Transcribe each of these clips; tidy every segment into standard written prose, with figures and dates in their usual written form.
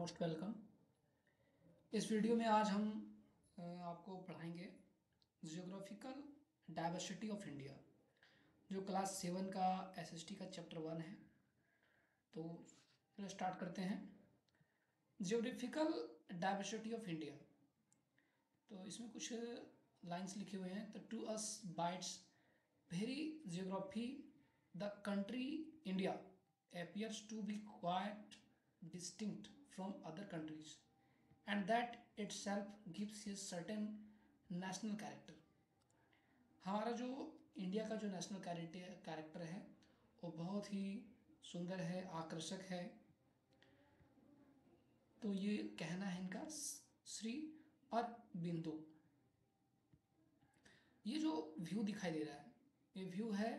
Most welcome. इस video में आज हम आपको पढ़ाएंगे जियोग्राफिकल डाइवर्सिटी ऑफ इंडिया, जो क्लास 7 का एसएसटी का चैप्टर 1 है। तो चलो स्टार्ट करते हैं। जियोग्राफिकल डाइवर्सिटी ऑफ इंडिया, तो इसमें कुछ लाइंस लिखे हुए हैं। तो to us bites very geography the country India appears to be quite distinct from other countries and that itself gives a certain national character। हमारा जो इंडिया का जो नेशनल कैरेक्टर है वो बहुत ही सुंदर है, आकर्षक है। तो ये कहना है इनका श्री अरबिंदो। ये जो व्यू दिखाई दे रहा है, ये व्यू है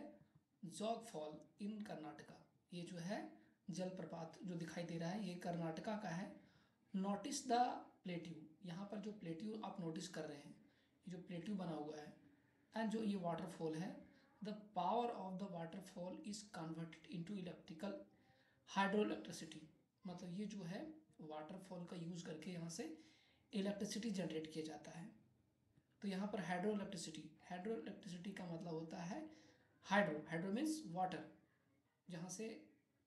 जोग फॉल इन कर्नाटका। ये जो है जलप्रपात जो दिखाई दे रहा है ये कर्नाटका का है। नोटिस द प्लेट्यू, यहाँ पर जो प्लेट्यू आप नोटिस कर रहे हैं, ये जो प्लेट्यू बना हुआ है एंड जो ये वाटरफॉल है, the power of the waterfall is converted into electrical hydro electricity. मतलब ये जो है वाटरफॉल का यूज़ करके यहाँ से इलेक्ट्रिसिटी जनरेट किया जाता है। तो यहाँ पर हाइड्रो इलेक्ट्रिसिटी, हाइड्रो इलेक्ट्रिसिटी का मतलब होता है हाइड्रो, हाइड्रो मीन्स वाटर, जहाँ से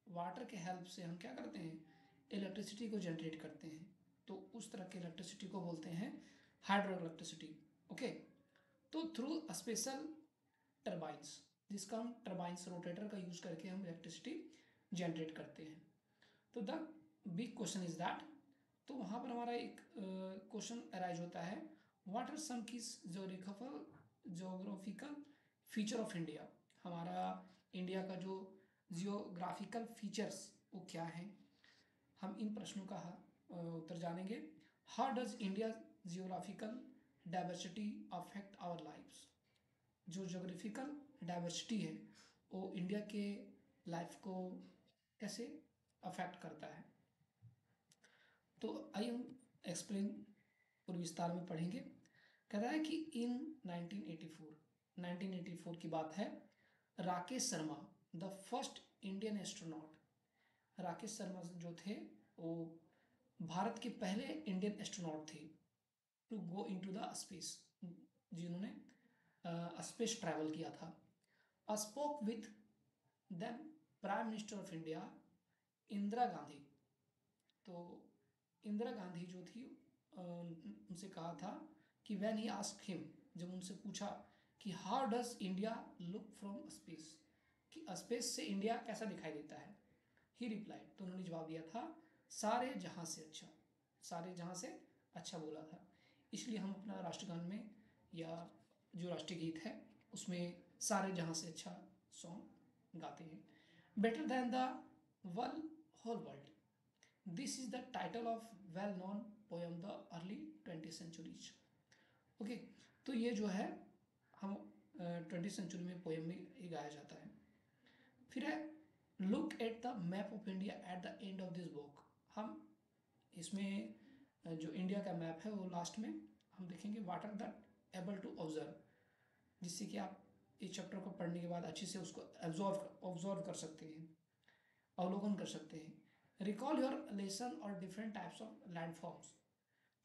वाटर के हेल्प से हम क्या करते हैं, इलेक्ट्रिसिटी को जनरेट करते हैं। तो उस तरह के इलेक्ट्रिसिटी को बोलते हैं हाइड्रो इलेक्ट्रिसिटी। ओके, तो थ्रू स्पेशल टर्बाइंस, जिसका हम टर्बाइंस रोटेटर का यूज़ करके हम इलेक्ट्रिसिटी जनरेट करते हैं। तो the big question is that, तो वहाँ पर हमारा एक क्वेश्चन अराइज होता है, what are some keys geographical feature of India. हमारा इंडिया का जो जियोग्राफिकल फीचर्स वो क्या हैं, हम इन प्रश्नों का उत्तर जानेंगे। How does India geographical diversity affect our lifes. जो जोग्राफिकल डाइवर्सिटी है वो इंडिया के लाइफ को कैसे अफेक्ट करता है। तो आइए हम एक्सप्लेन पूरे विस्तार में पढ़ेंगे। कह रहा है कि इन 1984 की बात है, Rakesh Sharma the first Indian astronaut. Rakesh Sharma जो थे वो भारत के पहले इंडियन एस्ट्रोनॉट थे to go into the space, जिन्होंने स्पेस ट्रैवल किया था। Spoke with then prime minister of India Indira Gandhi. तो इंदिरा गांधी जो थी उनसे कहा था कि व्हेन ही आस्क्ड हिम, जब उनसे पूछा कि how does India look from space, कि स्पेस से इंडिया कैसा दिखाई देता है, ही रिप्लाइड, तो उन्होंने जवाब दिया था सारे जहां से अच्छा। सारे जहां से अच्छा बोला था। इसलिए हम अपना राष्ट्रगान में या जो राष्ट्रीय गीत है उसमें सारे जहां से अच्छा सॉन्ग गाते हैं। Better than the world, whole world, this is the title of well known poem the early 20th centuries. Okay, तो ये जो है हम 20th सेंचुरी में पोएम में ये गाया जाता है। फिर है look at the map of India at the end of this book. हम इसमें जो इंडिया का मैप है वो लास्ट में हम देखेंगे what are the able to observe, जिससे कि आप इस चैप्टर को पढ़ने के बाद अच्छे से उसको ऑब्जर्व कर सकते हैं, अवलोकन कर सकते हैं। रिकॉल योर लेसन और डिफरेंट टाइप्स ऑफ लैंडफॉर्म्स।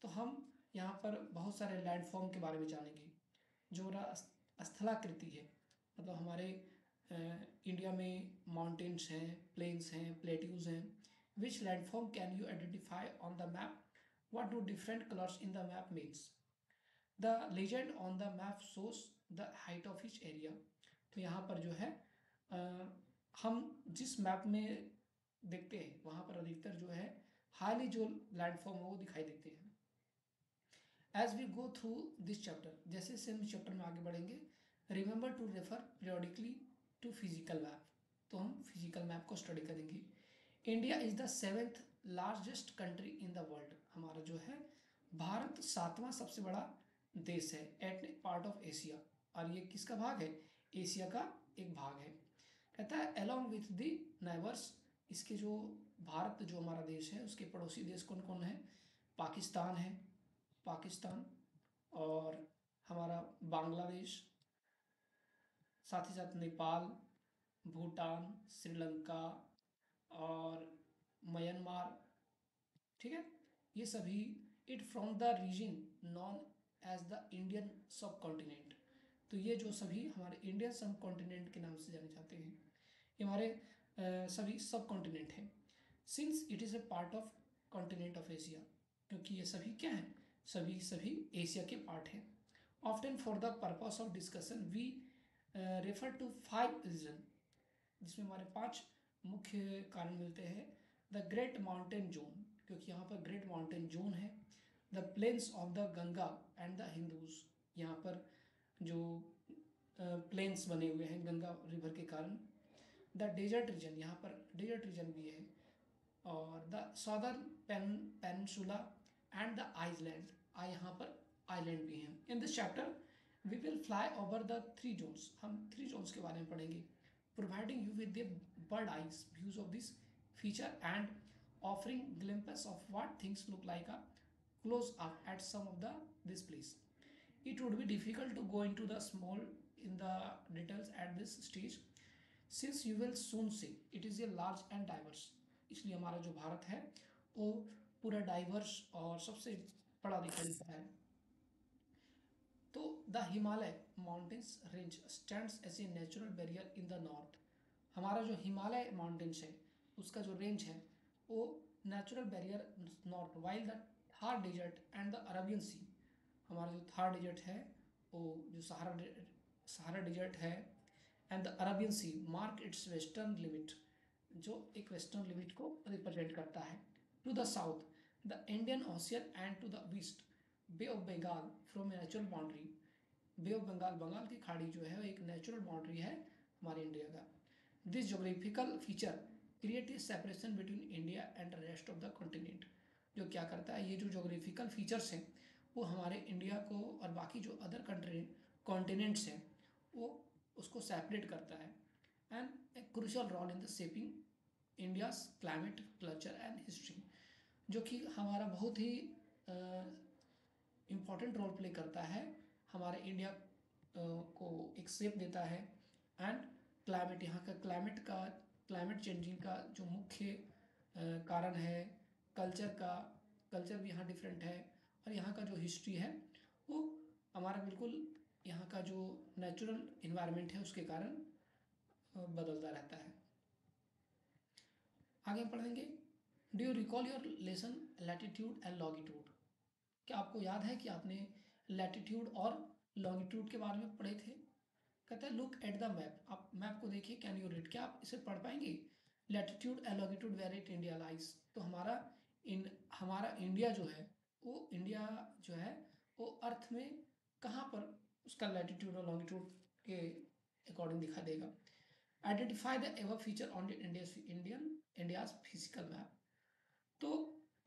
तो हम यहाँ पर बहुत सारे लैंडफॉर्म के बारे में जानेंगे। जो हमारा स्थलाकृति है, मतलब हमारे इंडिया में माउंटेन्स हैं, प्लेन्स हैं, प्लेट्यूज हैं। Which landform can you identify on the map, what do different colours in the map means, the legend on the map shows the height of each area. तो यहाँ पर जो है हम जिस मैप में देखते हैं वहाँ पर अधिकतर जो है हाईली जो लैंडफॉर्म है वो दिखाई देते हैं। As we go through this chapter, जैसे जैसे हम चैप्टर में आगे बढ़ेंगे, remember to refer periodically to physical map. तो हम फिजिकल मैप को स्टडी करेंगे। India is the 7th largest country in the world. हमारा जो है भारत 7वां सबसे बड़ा देश है एट पार्ट ऑफ एशिया। और ये किसका भाग है, एशिया का एक भाग है। कहता है अलोंग विथ द नाइबर्स, इसके जो भारत जो हमारा देश है उसके पड़ोसी देश कौन कौन है, पाकिस्तान है, पाकिस्तान और हमारा बांग्लादेश, साथ ही साथ नेपाल, भूटान, श्रीलंका और म्यांमार, ठीक है। ये सभी it from the region known as the Indian subcontinent. तो ये जो सभी हमारे इंडियन सब कॉन्टिनेंट के नाम से जाने जाते हैं, ये हमारे सभी सब कॉन्टिनेंट हैं। Since it is a part of continent of Asia, क्योंकि ये सभी क्या हैं, सभी सभी एशिया के पार्ट हैं। Often for the purpose of discussion we refer to 5 region, जिसमें हमारे 5 मुख्य कारण मिलते हैं। द ग्रेट माउंटेन जोन, क्योंकि यहाँ पर ग्रेट माउंटेन जोन है। The plains of the Ganga and the Indus, यहाँ पर जो प्लेन्स बने हुए हैं गंगा रिवर के कारण। द डेजर्ट रीजन, यहाँ पर डेजर्ट रीजन भी है। और the southern peninsula and the island, यहाँ पर आइलैंड भी हैं। In this chapter we will fly over the 3 zones, हम 3 जोन्स के बारे में पढ़ेंगे, providing you with the bird eyes views of this feature and offering glimpses of what things look like a close up at some of the this place. It would be difficult to go into the small in the details at this stage since you will soon see it is a large and diverse. इसलिए हमारा जो भारत है वो पूरा diverse और सबसे बड़ा दिखाई देता है। तो the Himalaya mountains range stands as a natural barrier in the north. हमारा जो हिमालय माउंटेन्स है उसका जो रेंज है वो natural barrier north, while the Thar desert and the Arabian sea, हमारा जो थार डेजर्ट है वो जो सहारा डेजर्ट है and the Arabian sea mark its western limit, जो एक वेस्टर्न लिमिट को रिप्रेजेंट करता है। To the south the Indian ocean and to the west bay of Bengal from a natural boundary. Bay of Bengal, Bengal की खाड़ी जो है वो एक नेचुरल बाउंड्री है हमारे इंडिया का। This geographical feature create a separation between India and rest of the continent. जो क्या करता है, ये जो जोग्राफिकल फीचर्स हैं वो हमारे इंडिया को और बाकी जो अदर कंट्री कॉन्टिनेंट्स हैं वो उसको सेपरेट करता है। And a crucial role in the shaping India's climate culture and history, जो कि हमारा बहुत ही इम्पॉर्टेंट रोल प्ले करता है, हमारे इंडिया को एक शेप देता है। एंड क्लाइमेट, यहाँ का क्लाइमेट चेंजिंग का जो मुख्य कारण है, कल्चर भी यहाँ डिफरेंट है, और यहाँ का जो हिस्ट्री है वो हमारा बिल्कुल यहाँ का जो नेचुरल इन्वायरमेंट है उसके कारण बदलता रहता है। आगे पढ़ेंगे, do you recall your lesson latitude and longitude. क्या आपको याद है कि आपने लैटिट्यूड और लॉन्गिट्यूड के बारे में पढ़े थे। कहता है लुक एट द मैप, आप मैप को देखिए, कैन यू रीड, क्या आप इसे पढ़ पाएंगे। Latitude and longitude where it India lies, तो हमारा इंडिया जो है वो अर्थ में कहाँ पर उसका लैटिट्यूड और लॉन्गिट्यूड के अकॉर्डिंग दिखा देगा। Identify the ever feature on India's physical map, तो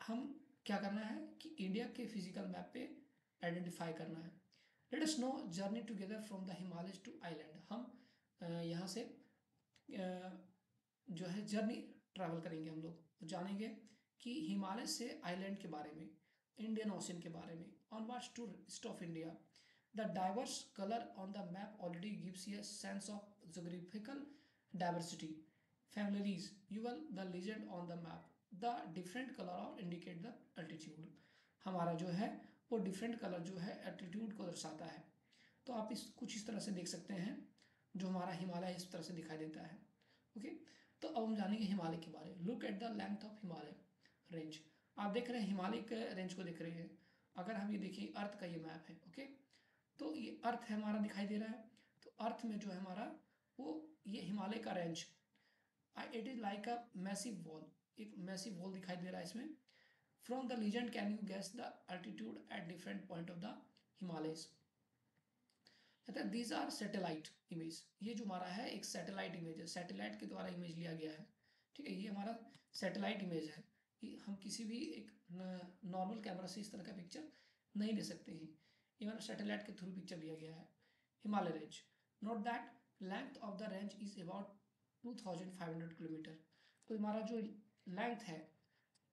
हम क्या करना है कि इंडिया के फिजिकल मैप पे आइडेंटिफाई करना है। Let us know journey together from the Himalayas to island, हम यहाँ से जो है जर्नी ट्रैवल करेंगे, हम लोग जानेंगे कि हिमालय से आइलैंड के बारे में, इंडियन ओशन के बारे में। Onwards to east of India, the diverse colour on the map already gives you a sense of geographical diversity. Families you'll the legend on the map, the different colour of indicate the altitude, हमारा जो है वो different colour जो है altitude को दर्शाता है। तो आप कुछ इस तरह से देख सकते हैं, जो हमारा हिमालय इस तरह से दिखाई देता है। ओके, तो अब हम जानेंगे हिमालय के बारे में। Look at the length of Himalaya range, आप देख रहे हैं हिमालय के रेंज को देख रहे हैं। अगर हम ये देखिए अर्थ का ये मैप है, ओके, तो ये अर्थ है हमारा दिखाई दे रहा है। तो अर्थ में जो है हमारा वो ये हिमालय का range, it is like a massive wall, एक मैसिव वॉल दिखाई दे रहा है इसमें। From the legend can you guess the altitude at different point of the Himalayas. कहते हैं दीज आर सैटेलाइट इमेज, ये जो हमारा है एक सैटेलाइट इमेज है, सैटेलाइट के द्वारा इमेज लिया गया है। ठीक है, ये हमारा सैटेलाइट इमेज है। हम किसी भी एक नॉर्मल कैमरा से इस तरह का पिक्चर नहीं ले सकते हैं, ये हमारा सैटेलाइट के थ्रू पिक्चर लिया गया है। Himalaya range, note that length of the range is about 2500 kilometre. तो हमारा जो लेंथ है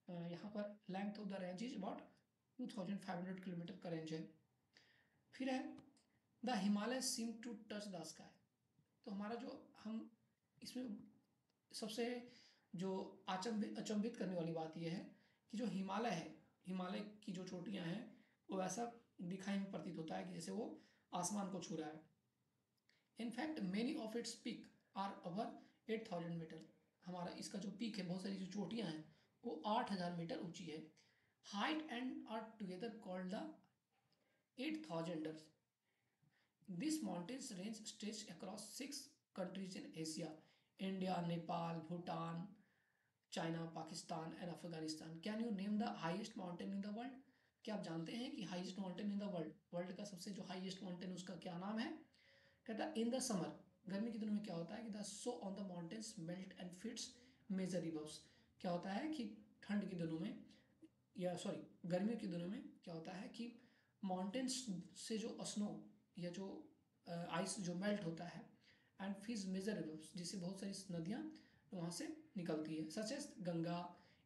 यहाँ पर length of the range is about 2500 kilometre का रेंज है। फिर है the Himalaya seem to touch the sky, तो हमारा जो हम इसमें सबसे जो अचंभित करने वाली बात यह है कि जो हिमालय है, हिमालय की जो चोटियां हैं वो ऐसा दिखाई में प्रतीत होता है कि जैसे वो आसमान को छू रहा है। In fact many of its peak are over 8,000 metre. हमारा इसका जो पीक है, बहुत सारी जो चोटियां हैं वो 8,000 मीटर ऊंची है। Height and are together called the 8,000ers। This mountains range stretch across 6 countries in Asia: India, Nepal, Bhutan, China, Pakistan and Afghanistan. Can you name the highest mountain in the world? क्या आप जानते हैं कि highest mountain in the world, world का सबसे जो highest mountain उसका क्या नाम है? कहता है इन द समर, गर्मी के दिनों में क्या होता है कि the snow on the mountains melt and feeds major rivers. क्या होता है कि ठंड के दिनों में, या सॉरी गर्मियों के दिनों में क्या होता है कि माउंटेन्स से जो स्नो या जो आइस जो मेल्ट होता है एंड फिज मेजर रिवर्स, जिससे बहुत सारी नदियाँ वहाँ से निकलती है, such as Ganga,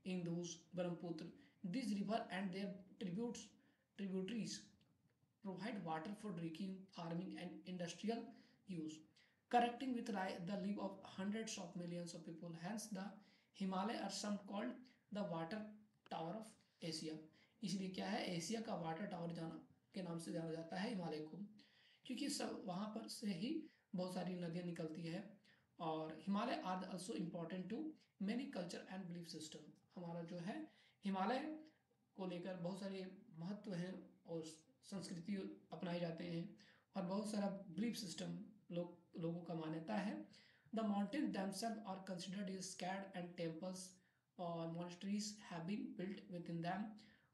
Indus, Brahmaputra. This river and their tributaries provide water for drinking, farming and industrial use, correcting with the live of hundreds of millions of people. Hence the Himalaya are some called the water tower of Asia। इसलिए क्या है, Asia का water tower जाना के नाम से जाना जाता है हिमालय को, क्योंकि सब वहाँ पर से ही बहुत सारी नदियाँ निकलती है। और Himalaya are also important to many culture and belief system. हमारा जो है हिमालय को लेकर बहुत सारे महत्व हैं और संस्कृति अपनाए जाते हैं और बहुत सारा बिलीफ सिस्टम लोगों का मान्यता है। The mountain themselves are considered as sacred and temples or monasteries have been built within them,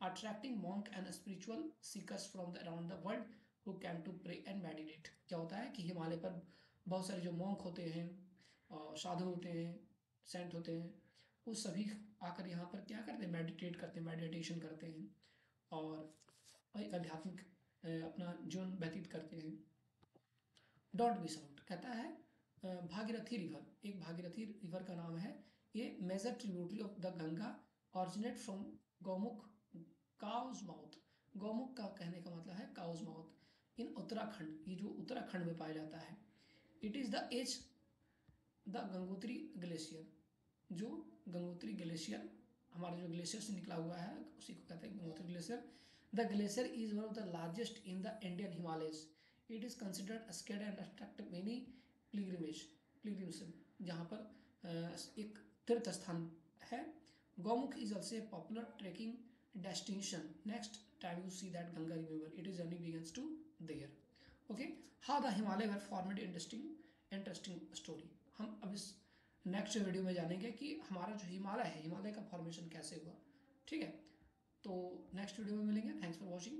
attracting monk and spiritual seekers from around the world who came to pray and meditate। क्या होता है कि हिमालय पर बहुत सारे जो monk होते हैं, साधु होते हैं, सेंट होते हैं, वो सभी आकर यहाँ पर क्या करते हैं, मेडिटेट करते हैं, मेडिटेशन करते हैं और एक आध्यात्मिक अपना जीवन व्यतीत करते हैं। डोंट मिस आउट, कहता है भागीरथी रिवर, एक भागीरथी रिवर का नाम है ये, major tributary of the Ganga, originate from Gaumukh, cow's mouth. Gaumukh का कहने का मतलब है काउज माउथ, इन उत्तराखंड, ये जो उत्तराखंड में पाया जाता है। It is the as the Gangotri glacier, जो गंगोत्री ग्लेशियर हमारा जो ग्लेशियर से निकला हुआ है उसी को कहते हैं Gangotri glacier. The glacier is one of the largest in the Indian Himalayas. It is considered sacred and attract many pilgrims, जहाँ पर एक तीर्थ स्थान है। Gaumukh is also a popular trekking destination. Next time you see that Ganga river, it is journey begins to there. Okay, how the Himalaya were formed interesting story. हम अब इस next video में जानेंगे कि हमारा जो हिमालय है, हिमालय का फॉर्मेशन कैसे हुआ। ठीक है, तो नेक्स्ट वीडियो में मिलेंगे। Thanks for watching.